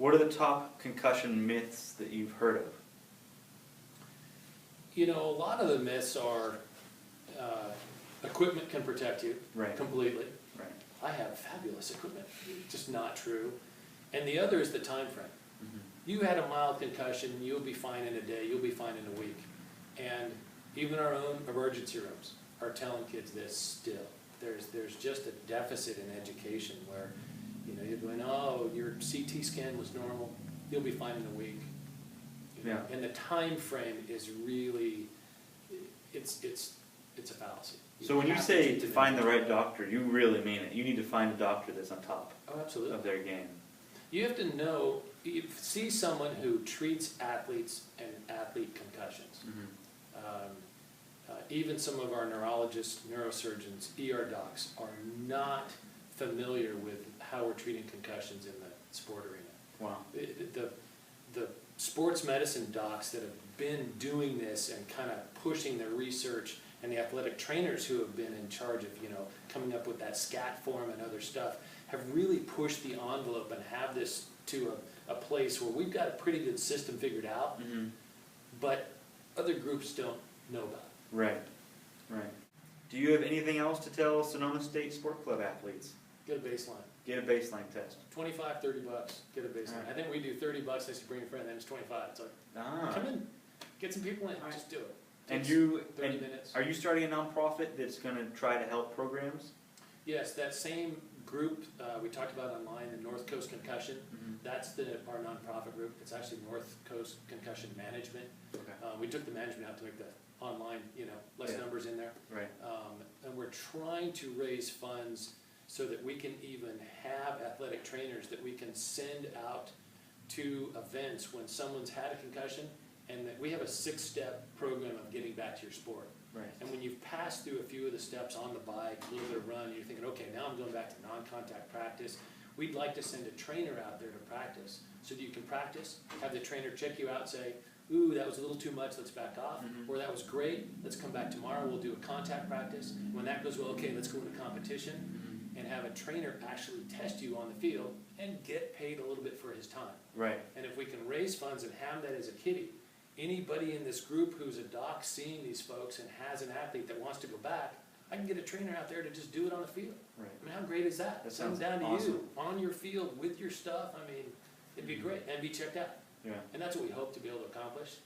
What are the top concussion myths that you've heard of? You know, a lot of the myths are equipment can protect you Right. completely. Right. I have fabulous equipment. Just not true. And the other is the time frame. Mm-hmm. You had a mild concussion, you'll be fine in a day, you'll be fine in a week. And even our own emergency rooms are telling kids this still. There's just a deficit in education where, you know, you're going, oh, your CT scan was normal, you'll be fine in a week. You know? Yeah. And the time frame is really, it's a fallacy. So when you have say keep to it find the in. right doctor, you really mean it. You need to find a doctor that's on top Oh, absolutely. of their game. You have to know, you see someone who treats athletes and athlete concussions. Even some of our neurologists, neurosurgeons, ER docs are not familiar with how we're treating concussions in the sport arena. Wow. The sports medicine docs that have been doing this and kind of pushing their research, and the athletic trainers who have been in charge of, you know, coming up with that SCAT form and other stuff, have really pushed the envelope and have this to a place where we've got a pretty good system figured out, Mm-hmm. but other groups don't know about it. Right. Right. Do you have anything else to tell Sonoma State Sport Club athletes? Get a baseline. Get a baseline test. $25, $30, get a baseline. Alright. I think we do $30, I say bring a friend, then it's 25. It's like, Ah. come in, get some people in, Alright. just do it. And Takes you 30 and minutes. are you starting a nonprofit that's going to try to help programs? Yes, that same group we talked about online, the North Coast Concussion, Mm-hmm. that's our nonprofit group. It's actually North Coast Concussion Management. Okay. We took the management out to make the online, you know, less Yeah. numbers in there. Right. And we're trying to raise funds so that we can even have athletic trainers that we can send out to events when someone's had a concussion, and that we have a 6-step program of getting back to your sport. Right. And when you've passed through a few of the steps on the bike, a little bit of run, you're thinking, okay, now I'm going back to non-contact practice. We'd like to send a trainer out there to practice so that you can practice, have the trainer check you out, say, ooh, that was a little too much, let's back off. Mhm. Or that was great, let's come back tomorrow, we'll do a contact practice. When that goes well, okay, let's go into competition, Mm-hmm. and have a trainer actually test you on the field and get paid a little bit for his time. Right. And if we can raise funds and have that as a kitty, anybody in this group who's a doc seeing these folks and has an athlete that wants to go back, I can get a trainer out there to just do it on the field. Right. I mean, how great is that? That Send sounds down to awesome. you, on your field, with your stuff. I mean, it'd be great, and be checked out. Yeah. And that's what we hope to be able to accomplish.